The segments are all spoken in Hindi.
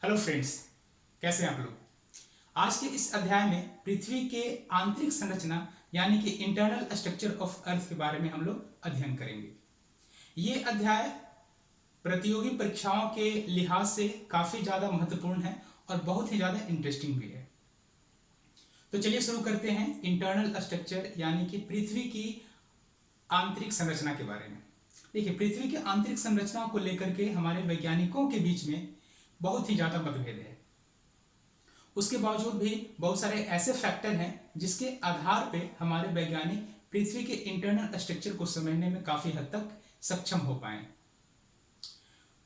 हेलो फ्रेंड्स, कैसे हैं आप लोग। आज के इस अध्याय में पृथ्वी के आंतरिक संरचना यानी कि इंटरनल स्ट्रक्चर ऑफ अर्थ के बारे में हम लोग अध्ययन करेंगे। ये अध्याय प्रतियोगी परीक्षाओं के लिहाज से काफी ज्यादा महत्वपूर्ण है और बहुत ही ज्यादा इंटरेस्टिंग भी है। तो चलिए शुरू करते हैं इंटरनल स्ट्रक्चर यानी कि पृथ्वी की आंतरिक संरचना के बारे में। देखिए, पृथ्वी की आंतरिक संरचना को लेकर के हमारे वैज्ञानिकों के बीच में बहुत ही ज्यादा मतभेद है। उसके बावजूद भी बहुत सारे ऐसे फैक्टर हैं जिसके आधार पे हमारे वैज्ञानिक पृथ्वी के इंटरनल स्ट्रक्चर को समझने में काफी हद तक सक्षम हो पाए।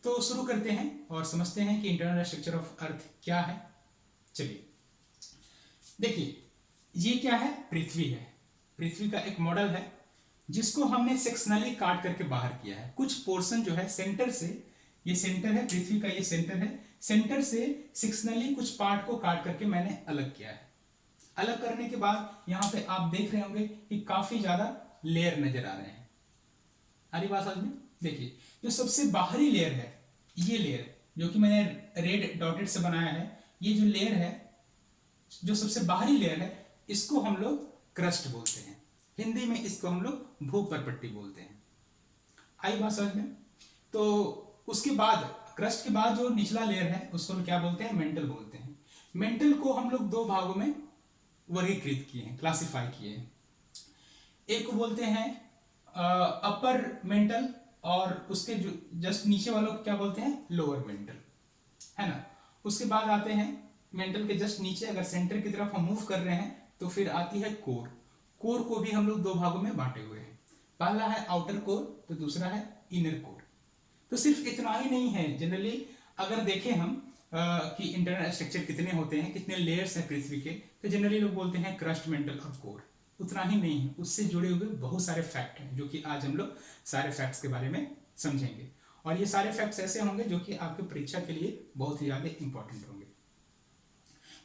तो शुरू करते हैं और समझते हैं कि इंटरनल स्ट्रक्चर ऑफ अर्थ क्या है। चलिए देखिए, ये क्या है, पृथ्वी है। पृथ्वी का एक मॉडल है जिसको हमने सेक्शनली काट करके बाहर किया है। कुछ पोर्शन जो है सेंटर से, ये सेंटर है पृथ्वी का, ये सेंटर है, सेंटर से सेक्शनली कुछ पार्ट को काट करके मैंने अलग किया है। अलग करने के बाद यहाँ पे आप देख रहे होंगे कि काफी ज्यादा लेयर नजर आ रहे हैं। आ रही बात समझ में। देखिए, जो सबसे बाहरी लेयर है, ये लेयर जो कि मैंने रेड डॉटेड से बनाया है, ये जो लेयर है, जो सबसे बाहरी लेयर है, इसको हम लोग क्रस्ट बोलते हैं। हिंदी में इसको हम लोग भूपर्पट्टी बोलते हैं। आई बात समझ में। तो उसके बाद क्रस्ट के बाद जो निचला लेयर है उसको हम क्या बोलते हैं, मेंटल बोलते हैं। मेंटल को हम लोग दो भागों में वर्गीकृत किए हैं, क्लासिफाई किए हैं। एक को बोलते हैं अपर मेंटल और उसके जो जस्ट नीचे वालों को क्या बोलते हैं, लोअर मेंटल, है ना। उसके बाद आते हैं मेंटल के जस्ट नीचे, अगर सेंटर की तरफ हम मूव कर रहे हैं तो फिर आती है कोर। कोर को भी हम लोग दो भागों में बांटे हुए हैं। पहला है आउटर कोर तो दूसरा है इनर कोर। तो सिर्फ इतना ही नहीं है, जनरली अगर देखें हम कि इंटरनल स्ट्रक्चर कितने होते हैं, कितने लेयर्स हैं पृथ्वी के, तो जनरली लोग बोलते हैं क्रस्ट, मेंटल और कोर। उतना ही नहीं है, उससे जुड़े हुए बहुत सारे फैक्ट हैं जो कि आज हम लोग सारे फैक्ट्स के बारे में समझेंगे। और ये सारे फैक्ट्स ऐसे होंगे जो कि आपके परीक्षा के लिए बहुत ही ज्यादा इंपॉर्टेंट होंगे।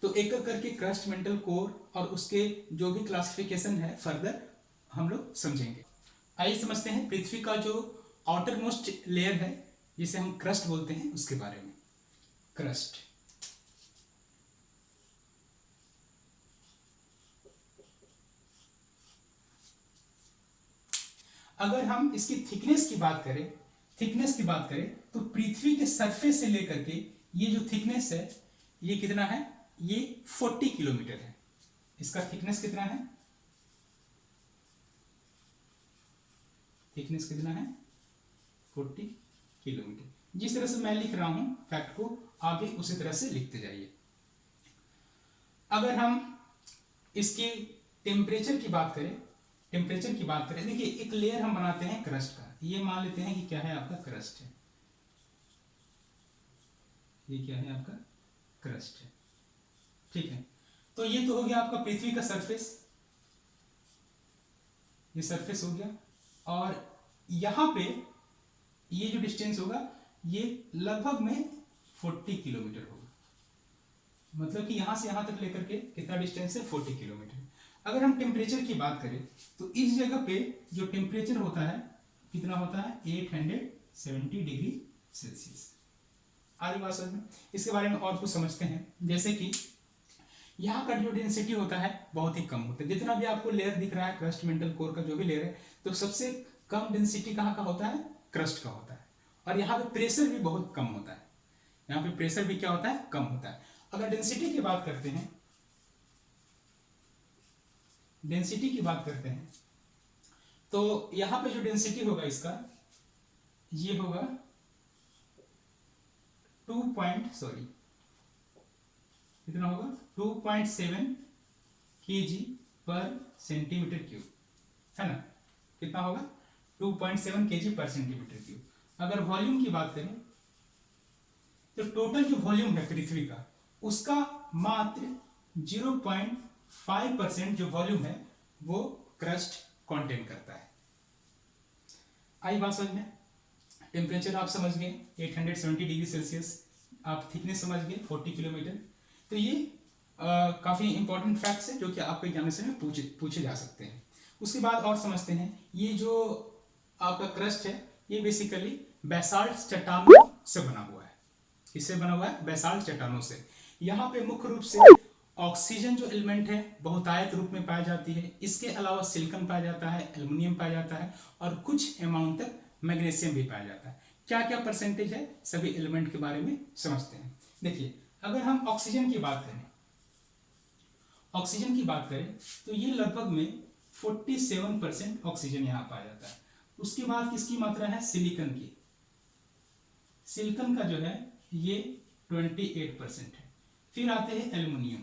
तो एक एक करके क्रस्ट, मेंटल, कोर और उसके जो भी क्लासिफिकेशन है फर्दर हम लोग समझेंगे। आइए समझते हैं पृथ्वी का जो आउटर मोस्ट लेयर है जिसे हम क्रस्ट बोलते हैं उसके बारे में। क्रस्ट, अगर हम इसकी थिकनेस की बात करें, तो पृथ्वी के सरफेस से लेकर के ये जो थिकनेस है, ये कितना है, ये 40 किलोमीटर है। इसका थिकनेस कितना है, थिकनेस कितना है, 40 किलोमीटर। जिस तरह से मैं लिख रहा हूं फैक्ट को, आप भी उसी तरह से लिखते जाइए। अगर हम इसकी टेम्परेचर की बात करें, देखिए एक लेयर हम बनाते हैं क्रस्ट का। ये मान लेते हैं कि क्या है, आपका क्रस्ट है। ये क्या है, आपका क्रस्ट है, ठीक है। तो ये तो हो गया आपका पृथ्वी का सरफेस, ये सरफेस हो गया। और यहां पे ये जो डिस्टेंस होगा ये लगभग में 40 किलोमीटर होगा। मतलब कि यहां से यहां तक लेकर के कितना डिस्टेंस है, 40 किलोमीटर। अगर हम टेम्परेचर की बात करें तो इस जगह पे जो टेम्परेचर होता है कितना होता है, 870 डिग्री सेल्सियस। आगे बात समझ में। इसके बारे में और कुछ समझते हैं, जैसे कि यहाँ का जो डेंसिटी होता है बहुत ही कम होता है। जितना भी आपको लेयर दिख रहा है क्रस्ट, मेंटल, कोर का जो भी लेयर है, तो सबसे कम डेंसिटी कहाँ का होता है, क्रस्ट का होता है। और यहाँ पे प्रेशर भी बहुत कम होता है, यहाँ पे प्रेशर भी क्या होता है, कम होता है। अगर डेंसिटी की बात करते हैं, तो यहाँ पे जो डेंसिटी होगा इसका, ये होगा 2.7 kg पर सेंटीमीटर क्यूब, है ना। कितना होगा, 2.7 kg पर सेंटीमीटर क्यूब। अगर वॉल्यूम की बात करें तो टोटल जो वॉल्यूम है पृथ्वी का, उसका मात्र 0.5% जो वॉल्यूम है वो क्रस्ट कंटेन करता है। आई बात समझ में। टेम्परेचर आप समझ गए 870 डिग्री सेल्सियस, आप थिकनेस समझ गए 40 किलोमीटर। तो ये काफ़ी इंपॉर्टेंट फैक्ट्स है जो कि आपके एग्जामिनेशन में पूछे जा सकते हैं। उसके बाद और समझते हैं, ये जो आपका क्रस्ट है ये बेसिकली बेसाल्ट चट्टानों से बना हुआ है। किससे बना हुआ है? बेसाल्ट चट्टानों से। यहाँ पे मुख्य रूप से ऑक्सीजन जो एलिमेंट है बहुतायत रूप में पाई जाती है। इसके अलावा सिलिकॉन पाया जाता है, एल्युमिनियम पाया जाता है और कुछ अमाउंट तक मैग्नीशियम भी पाया जाता है। क्या क्या परसेंटेज है सभी एलिमेंट के बारे में समझते हैं। देखिए, अगर हम ऑक्सीजन की बात करें, ऑक्सीजन की बात करें तो ये लगभग में 47% ऑक्सीजन यहाँ पाया जाता है। उसके बाद किसकी मात्रा है? सिलिकॉन की। सिलिकॉन का जो है ये 28% है। फिर आते हैं एल्युमिनियम।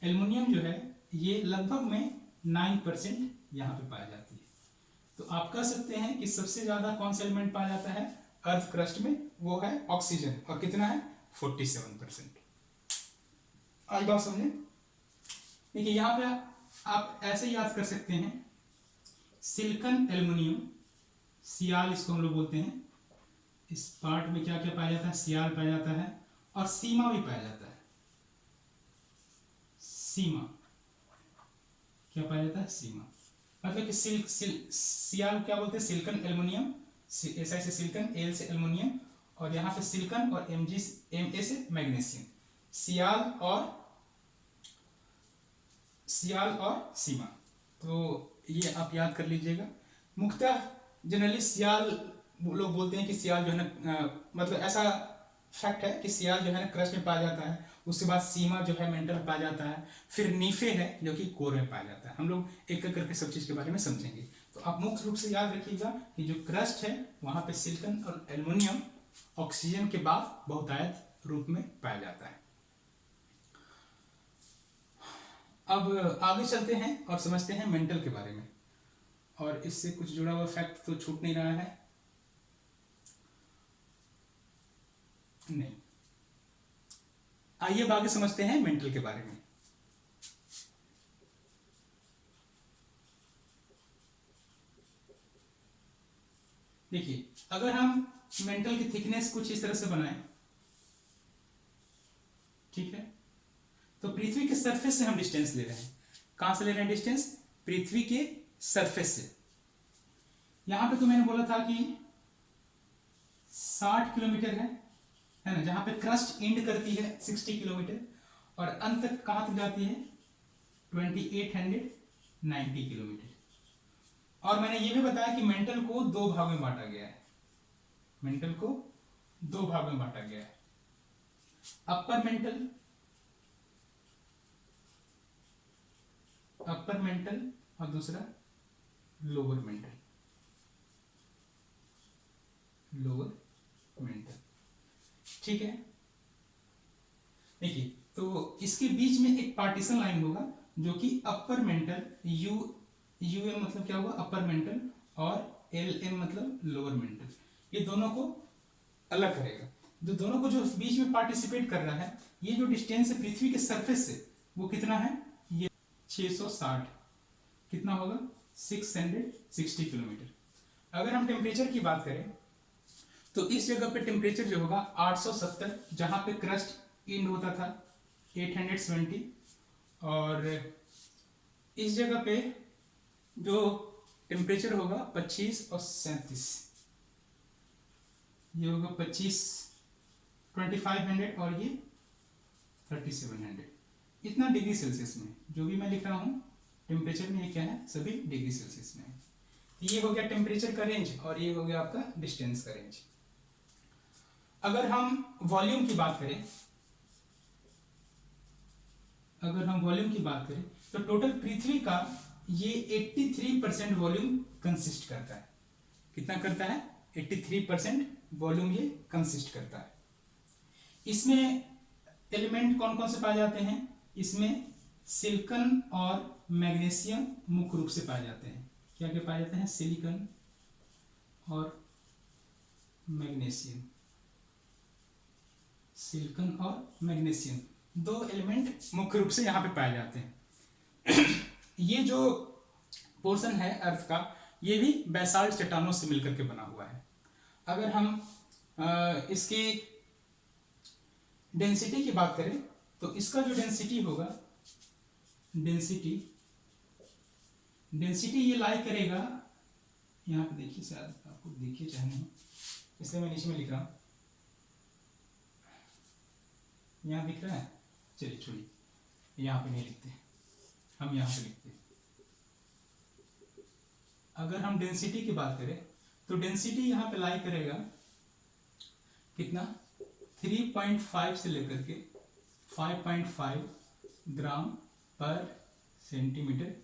एल्युमिनियम जो है ये लगभग में 9% यहाँ पे पाया जाती है। तो आप कह सकते हैं कि सबसे ज्यादा कौन सा एलिमेंट पाया जाता है अर्थ क्रस्ट में? वो है ऑक्सीजन। और कितना है? 47%। आज बात समझे? देखिए, यहाँ पे आप ऐसे याद कर सकते हैं, सिलिकॉन एल्युमिनियम, सियाल इसको हम लोग बोलते हैं। इस पार्ट में क्या क्या पाया जाता है? सियाल पाया जाता है और सीमा भी पाया जाता है। सीमा क्या पाया जाता है? सीमा मतलब कि सियाल क्या बोलते हैं? सिलिकॉन एल्युमिनियम, एस आई से सिलिकॉन, एल से एल्युमिनियम और यहाँ पे सिलिकॉन और एम ए से मैग्नीशियम। सियाल और सीमा, तो ये आप याद कर लीजिएगा। मुख्यतः जनरली सियाल लोग बोलते हैं कि सियाल जो है ना, मतलब ऐसा फैक्ट है कि सियाल जो है ना क्रस्ट में पाया जाता है। उसके बाद सीमा जो है मेंटल में पाया जाता है। फिर नीफे है जो कि कोर में पाया जाता है। हम लोग एक एक करके सब चीज़ के बारे में समझेंगे। तो आप मुख्य रूप से याद रखिएगा कि जो क्रस्ट है वहाँ पे सिलिकॉन और एल्युमिनियम ऑक्सीजन के बाद बहुतायत रूप में पाया जाता है। अब आगे चलते हैं और समझते हैं मेंटल के बारे में। और इससे कुछ जुड़ा हुआ फैक्ट तो छूट नहीं रहा है? नहीं। आइए अब आगे समझते हैं मेंटल के बारे में। देखिए, अगर हम मेंटल की थिकनेस कुछ इस तरह से बनाएं, ठीक है, तो पृथ्वी के सरफेस से हम डिस्टेंस ले रहे हैं। कहां से ले रहे हैं डिस्टेंस? पृथ्वी के सरफेस से। यहां पे तो मैंने बोला था कि 60 किलोमीटर है ना, जहां पे क्रस्ट एंड करती है 60 किलोमीटर और अंत तक कहां तक जाती है? 2890 किलोमीटर। और मैंने ये भी बताया कि मेंटल को दो भाग में बांटा गया है। मेंटल को दो भाग में बांटा गया है, अपर मेंटल, अपर मेंटल और दूसरा लोअर मेंटल, लोअर मेंटल। ठीक है, देखिए, तो इसके बीच में एक पार्टीशन लाइन होगा जो कि अपर मेंटल, यू एम मतलब क्या होगा? अपर मेंटल, और एल एम मतलब लोअर मेंटल। ये दोनों को अलग करेगा। जो दोनों को जो बीच में पार्टिसिपेट कर रहा है, ये जो डिस्टेंस है पृथ्वी के सरफेस से, वो कितना है? ये 660, कितना होगा? 660 किलोमीटर। अगर हम टेम्परेचर की बात करें तो इस जगह पे टेम्परेचर जो होगा 870, जहां पे क्रस्ट एंड होता था 870, और इस जगह पे जो टेम्परेचर होगा 25 और 37, ये होगा 25 2500 और ये 3700। इतना डिग्री सेल्सियस में जो भी मैं लिख रहा हूँ टेम्परेचर में, ये क्या है? सभी डिग्री सेल्सियस में है। ये हो गया टेम्परेचर का रेंज और ये हो गया आपका डिस्टेंस का रेंज। अगर हम वॉल्यूम की बात करें, अगर हम वॉल्यूम की बात करें तो टोटल पृथ्वी का ये 83% वॉल्यूम कंसिस्ट करता है। कितना करता है? 83% वॉल्यूम ये कंसिस्ट करता है। इसमें एलिमेंट कौन कौन से पाए जाते हैं? इसमें सिलिकॉन और मैग्नीशियम मुख्य रूप से पाए जाते हैं। क्या क्या पाए जाते हैं? सिलिकॉन और मैग्नीशियम, सिलिकॉन और मैग्नीशियम, दो एलिमेंट मुख्य रूप से यहाँ पे पाए जाते हैं। ये जो पोर्शन है अर्थ का, ये भी बेसाल्ट चट्टानों से मिलकर के बना हुआ है। अगर हम इसकी डेंसिटी की बात करें तो इसका जो डेंसिटी होगा, डेंसिटी ये लाई करेगा, यहाँ पे देखिए, शायद आपको देखिए चाहे नहीं, इसलिए मैं नीचे में लिख रहा हूँ। यहाँ दिख रहा है, चलिए छोड़िए, यहाँ पे नहीं लिखते, हम यहाँ पे लिखते हैं। अगर हम डेंसिटी की बात करें तो डेंसिटी यहाँ पे लाई करेगा कितना, 3.5 से लेकर के 5.5 ग्राम पर सेंटीमीटर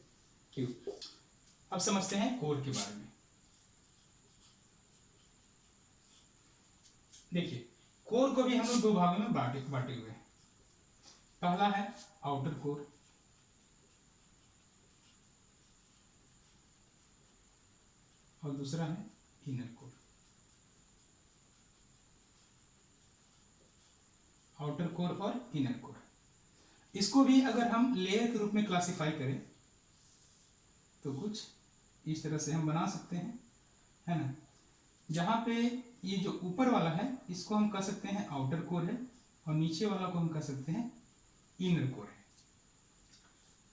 क्यूब। अब समझते हैं कोर के बारे में। देखिए, कोर को भी हम लोग दो भागों में बांटे हुए हैं। पहला है आउटर कोर और दूसरा है इनर कोर। आउटर कोर और इनर कोर, इसको भी अगर हम लेयर के रूप में क्लासिफाई करें तो कुछ इस तरह से हम बना सकते हैं, है ना। जहाँ पे ये जो ऊपर वाला है इसको हम कह सकते हैं आउटर कोर है और नीचे वाला को हम कह सकते हैं इनर कोर है।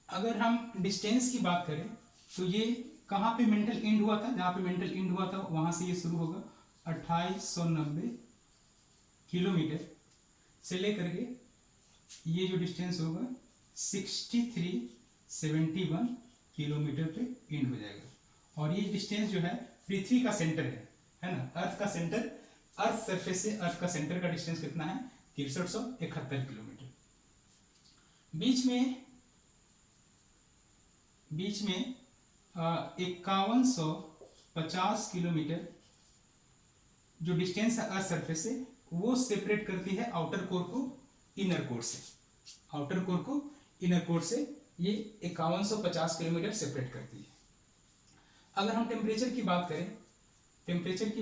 अगर हम डिस्टेंस की बात करें तो ये कहाँ पे मेंटल एंड हुआ था, जहाँ पे मेंटल एंड हुआ था वहाँ से ये शुरू होगा 2890 किलोमीटर से लेकर के ये जो डिस्टेंस होगा 6371 किलोमीटर पे एंड हो जाएगा। और ये डिस्टेंस जो है पृथ्वी का सेंटर है ना, अर्थ का सेंटर, अर्थ सरफेस से अर्थ का सेंटर का डिस्टेंस कितना है, 6371 किलोमीटर। बीच में 5150 किलोमीटर जो डिस्टेंस है अर्थ सरफेस से, वो सेपरेट करती है आउटर कोर को इनर कोर से। आउटर कोर को इनर कोर से ये 5150 किलोमीटर सेपरेट करती है। अगर हम टेम्परेचर की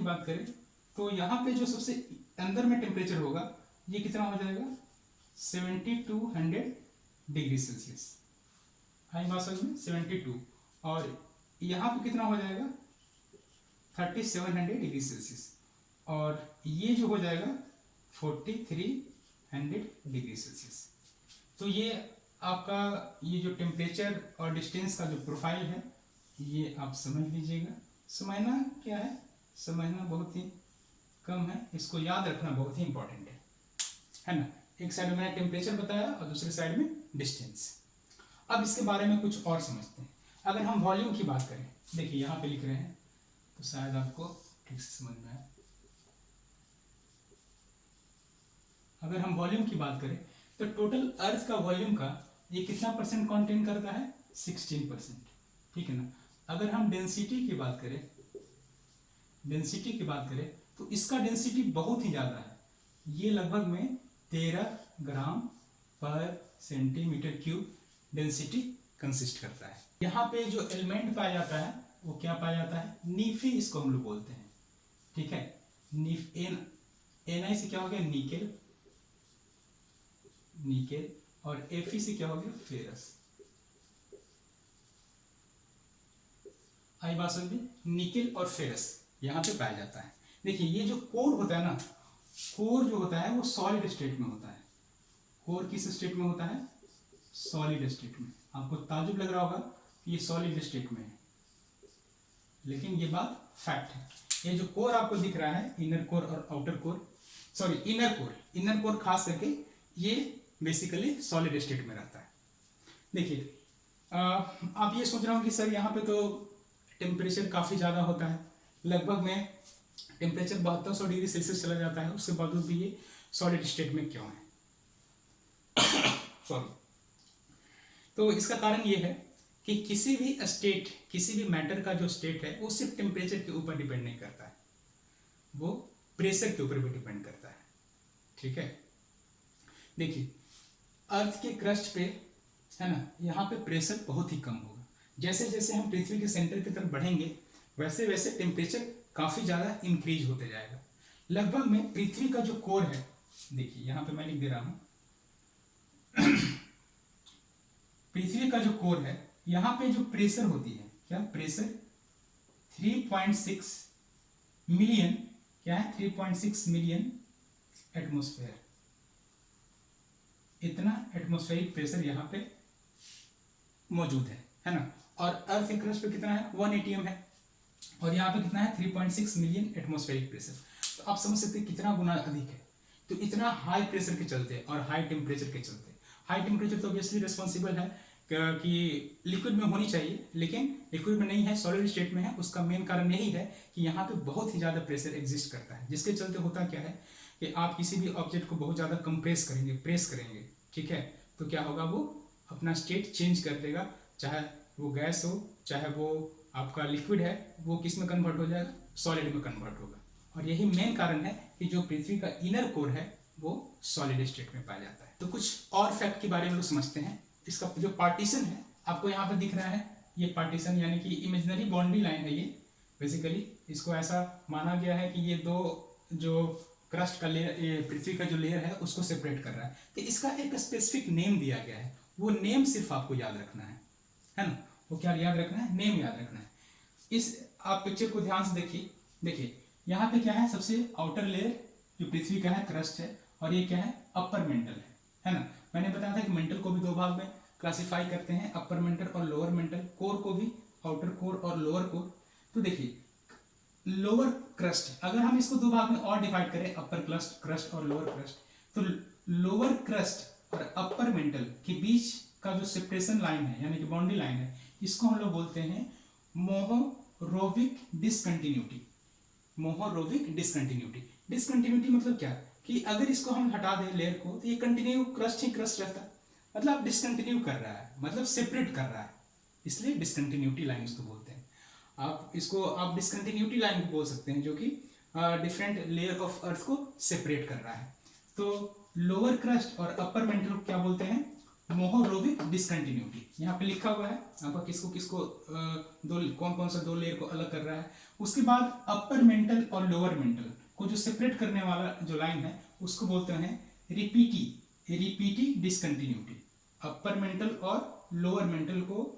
बात करें तो यहाँ पे जो सबसे अंदर में टेम्परेचर होगा ये कितना हो जाएगा, 7200 डिग्री सेल्सियस। आई बात समझ में, 72। और यहाँ पे कितना हो जाएगा, 3700 डिग्री सेल्सियस। और ये जो हो जाएगा 4300 डिग्री सेल्सियस। तो ये आपका ये जो टेम्परेचर और डिस्टेंस का जो प्रोफाइल है ये आप समझ लीजिएगा। समझना क्या है, समझना बहुत ही कम है, इसको याद रखना बहुत ही इंपॉर्टेंट है ना। एक साइड में मैंने टेम्परेचर बताया और दूसरे साइड में डिस्टेंस। अब इसके बारे में कुछ और समझते हैं। अगर हम वॉल्यूम की बात करें, देखिए यहाँ पे लिख रहे हैं तो शायद आपको ठीक से समझ में आए। अगर हम वॉल्यूम की बात करें तो टोटल अर्थ का वॉल्यूम का ये कितना परसेंट कंटेन करता है, 16%, ठीक है ना। अगर हम डेंसिटी की बात करें तो इसका डेंसिटी बहुत ही ज़्यादा है, ये लगभग में 13 ग्राम पर सेंटीमीटर क्यूब डेंसिटी कंसिस्ट करता है। यहाँ पे जो एलिमेंट पाया जाता है वो क्या पाया जाता है, नीफी इसको हम लोग बोलते हैं, ठीक है। Ni से क्या हो गया, निकेल, और Fe से क्या हो गया, फेरस। आई बात समझ में, निकेल और फेरस यहाँ पे पाया जाता है। देखिए ये जो कोर होता है ना, कोर जो होता है वो सॉलिड स्टेट में होता है। कोर किस स्टेट में होता है, सॉलिड स्टेट में। आपको ताजुब लग रहा होगा कि ये सॉलिड स्टेट में है, लेकिन ये बात फैक्ट है। ये जो कोर आपको दिख रहा है, इनर कोर और outer core, sorry inner core खास करके ये बेसिकली सॉलिड स्टेट में रहता है। देखिए आप ये सोच रहे हो कि सर यहाँ पे तो टेम्परेचर काफ़ी ज़्यादा होता है, लगभग में टेम्परेचर 7200 डिग्री सेल्सियस चला जाता है, उसके बावजूद भी ये सॉलिड स्टेट में क्यों है सॉरी। तो इसका कारण ये है कि किसी भी मैटर का जो स्टेट है वो सिर्फ टेम्परेचर के ऊपर डिपेंड नहीं करता है, वो प्रेशर के ऊपर भी डिपेंड करता है, ठीक है। देखिए अर्थ के क्रस्ट पे है ना, यहाँ पे प्रेशर बहुत ही कम होगा। जैसे जैसे हम पृथ्वी के सेंटर की तरफ बढ़ेंगे वैसे वैसे टेम्परेचर काफ़ी ज़्यादा इंक्रीज होते जाएगा। लगभग में पृथ्वी का जो कोर है, देखिए यहाँ पे मैं लिख दे रहा हूँ पृथ्वी का जो कोर है, यहाँ पे जो प्रेशर होती है, क्या प्रेशर 3.6 मिलियन, क्या है 3.6 मिलियन एटमॉस्फेयर, इतना एटमॉस्फेरिक प्रेशर यहाँ पे मौजूद है ना। और अर्थ के क्रस्ट पे कितना है, 1 atm है, और यहाँ पे कितना है 3.6 मिलियन एटमॉस्फेरिक प्रेशर। तो आप समझ सकते हैं कितना गुना अधिक है। तो इतना हाई प्रेशर के चलते और हाई टेम्परेचर के चलते, हाई टेम्परेचर तो ऑब्वियसली रिस्पॉन्सिबल है कि लिक्विड में होनी चाहिए, लेकिन लिक्विड में नहीं है, सॉलिड स्टेट में है। उसका मेन कारण यही है कि यहाँ पे बहुत ही ज़्यादा प्रेशर एग्जिस्ट करता है, जिसके चलते होता क्या है कि आप किसी भी ऑब्जेक्ट को बहुत ज़्यादा कंप्रेस करेंगे, प्रेस करेंगे, ठीक है, तो क्या होगा, वो अपना स्टेट चेंज कर देगा, चाहे वो गैस हो, चाहे वो आपका लिक्विड है, वो किस में कन्वर्ट हो जाएगा, सॉलिड में कन्वर्ट होगा। और यही मेन कारण है कि जो पृथ्वी का इनर कोर है वो सॉलिड स्टेट में पाया जाता है। तो कुछ और फैक्ट के बारे में लोग समझते हैं। इसका जो पार्टीशन है आपको यहाँ पर दिख रहा है, ये पार्टीशन यानी कि इमेजिनरी बाउंड्री लाइन है। ये बेसिकली इसको ऐसा माना गया है कि ये दो जो क्रस्ट का लेयर, पृथ्वी का जो लेयर है उसको सेपरेट कर रहा है। तो इसका एक स्पेसिफिक नेम दिया गया है, वो नेम सिर्फ आपको याद रखना है ना। वो क्या याद रखना है, नेम याद रखना है। इस आप पिक्चर को ध्यान से देखिए यहाँ पे क्या है, सबसे आउटर लेयर जो पृथ्वी का है क्रस्ट है, और ये क्या है, अपर मेंटल है ना। मैंने बताया था कि मेंटल को भी दो भाग में क्लासिफाई करते हैं, अपर मेंटल और लोअर मेंटल, कोर को भी आउटर कोर और लोअर कोर। तो देखिए लोअर क्रस्ट, अगर हम इसको दो भाग में और डिवाइड करें, अपर क्रस्ट और लोअर क्रस्ट, तो लोअर क्रस्ट और अपर मेंटल के बीच का जो सेपरेशन लाइन है यानी कि बाउंड्री लाइन है, इसको हम लोग बोलते हैं मोहोरोविक डिसकंटिन्यूटी। मोहोरोविक डिसकंटिन्यूटी, डिसकंटिन्यूटी मतलब क्या कि अगर इसको हम हटा दें लेयर को तो ये कंटिन्यू क्रस्ट ही क्रस्ट रहता है, मतलब डिसकंटिन्यू कर रहा है, मतलब सेपरेट कर रहा है, इसलिए डिसकंटिन्यूटी लाइन उसको बोलते हैं। आप इसको आप डिसकंटिन्यूटी लाइन बोल सकते हैं, जो कि डिफरेंट लेयर ऑफ अर्थ को सेपरेट कर रहा है। तो लोअर क्रस्ट और अपर मेंटल क्या बोलते हैं, मोहोरोविक डिसकंटिन्यूटी। यहाँ पे लिखा हुआ है आपका किसको किसको कौन कौन सा दो लेयर को अलग कर रहा है। उसके बाद अपर मेंटल और लोअर मेंटल को जो सेपरेट करने वाला जो लाइन है उसको बोलते हैं रिपीटी डिसकंटिन्यूटी। अपर मेंटल और लोअर मेंटल को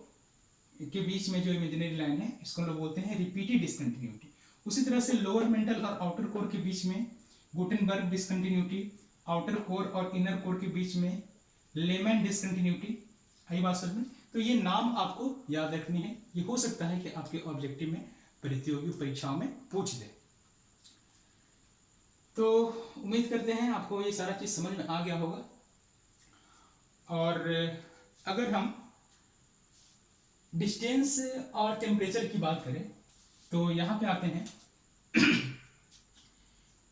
के बीच में जो इमेजिनरी लाइन है इसको लोग बोलते हैं रिपीटी डिसकंटिन्यूटी। उसी तरह से लोअर मेंटल और आउटर कोर के बीच में गुटेनबर्ग डिसकंटिन्यूटी, आउटर कोर और इनर कोर के बीच में लेमैन डिसकंटिन्यूटी। आई बात समझ में। तो ये नाम आपको याद रखनी है, ये हो सकता है कि आपके ऑब्जेक्टिव में प्रतियोगी परीक्षाओं में पूछ दे। तो उम्मीद करते हैं आपको ये सारा चीज समझ में आ गया होगा। और अगर हम डिस्टेंस और टेम्परेचर की बात करें तो यहाँ पे आते हैं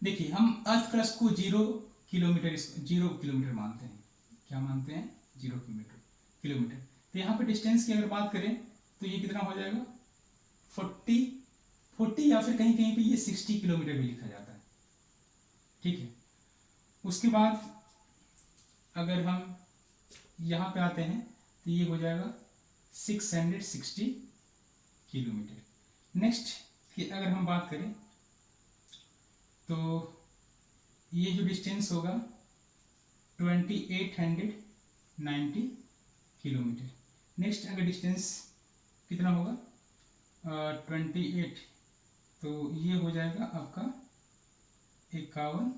देखिए हम अर्थ क्रस्ट को 0 किलोमीटर मानते हैं। क्या मानते हैं, 0 किलोमीटर। तो यहाँ पे डिस्टेंस की अगर बात करें तो ये कितना हो जाएगा, 40 या फिर कहीं कहीं पे ये 60 किलोमीटर भी लिखा जाता है, ठीक है। उसके बाद अगर हम यहाँ पे आते हैं तो ये हो जाएगा 660 किलोमीटर। नेक्स्ट की अगर हम बात करें तो ये जो डिस्टेंस होगा 2890 किलोमीटर। नेक्स्ट अगर डिस्टेंस कितना होगा 28, तो ये हो जाएगा आपका 51,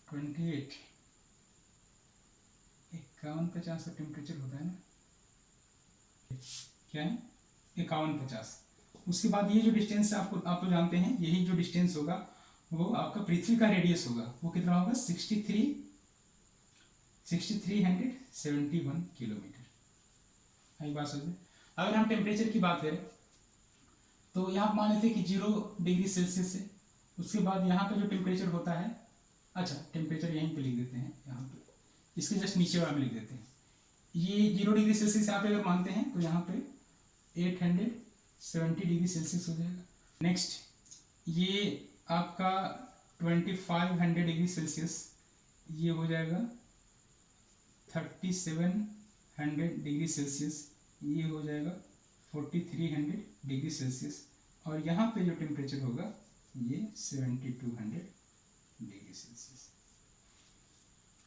28 51-50 का टेम्परेचर होता है ना, क्या है 51-50। उसके बाद ये जो डिस्टेंस आप लोग जानते हैं, यही जो डिस्टेंस होगा वो आपका पृथ्वी का रेडियस होगा, वो कितना होगा 6371 किलोमीटर। आई बात समझ में। अगर हम टेम्परेचर की बात करें तो यहाँ मान लेते हैं कि 0 डिग्री सेल्सियस है। उसके बाद यहाँ पे जो टेम्परेचर होता है, अच्छा टेम्परेचर यहीं पे लिख देते हैं, यहाँ पे इसके जस्ट नीचे वाला में लिख देते हैं। ये 0 डिग्री सेल्सियस यहाँ पे अगर मानते हैं तो यहाँ पे 870 डिग्री सेल्सियस हो जाएगा। नेक्स्ट ये आपका 2500 डिग्री सेल्सियस, ये हो जाएगा 3700 डिग्री सेल्सियस, ये हो जाएगा 4300 डिग्री सेल्सियस, और यहाँ पे जो टेम्परेचर होगा ये 7200 डिग्री सेल्सियस।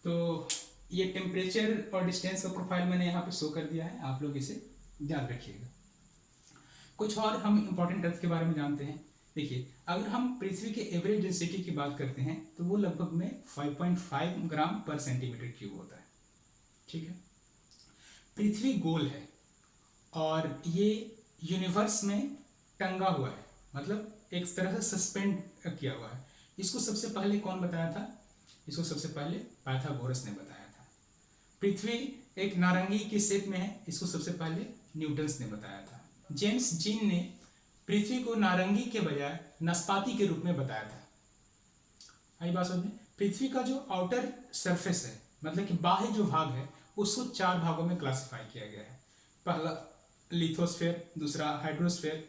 तो ये टेम्परेचर और डिस्टेंस का प्रोफाइल मैंने यहाँ पे शो कर दिया है, आप लोग इसे याद रखिएगा। कुछ और हम इम्पोर्टेंट अर्थ के बारे में जानते हैं। देखिए अगर हम पृथ्वी के एवरेज डेंसिटी की बात करते हैं तो वो लगभग में 5.5 ग्राम पर सेंटीमीटर क्यूब होता है, ठीक है। पृथ्वी गोल है और ये यूनिवर्स में टंगा हुआ है, मतलब एक तरह से सस्पेंड किया हुआ है। इसको सबसे पहले कौन बताया था? इसको सबसे पहले पाइथागोरस ने बताया था। पृथ्वी एक नारंगी के शेप में है, इसको सबसे पहले न्यूटन्स ने बताया था। जेम्स जीन ने पृथ्वी को नारंगी के बजाय नाशपाती के रूप में बताया था। आई बात समझ में? पृथ्वी का जो आउटर सरफेस है, मतलब कि बाह्य जो भाग है, उसको 4 भागों में क्लासिफाई किया गया है। पहला लिथोस्फेयर, दूसरा हाइड्रोस्फेयर,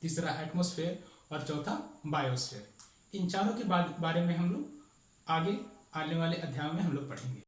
तीसरा एटमॉस्फेयर और चौथा बायोस्फेयर। इन चारों के बारे में हम लोग आगे आने वाले अध्यायों में हम लोग पढ़ेंगे।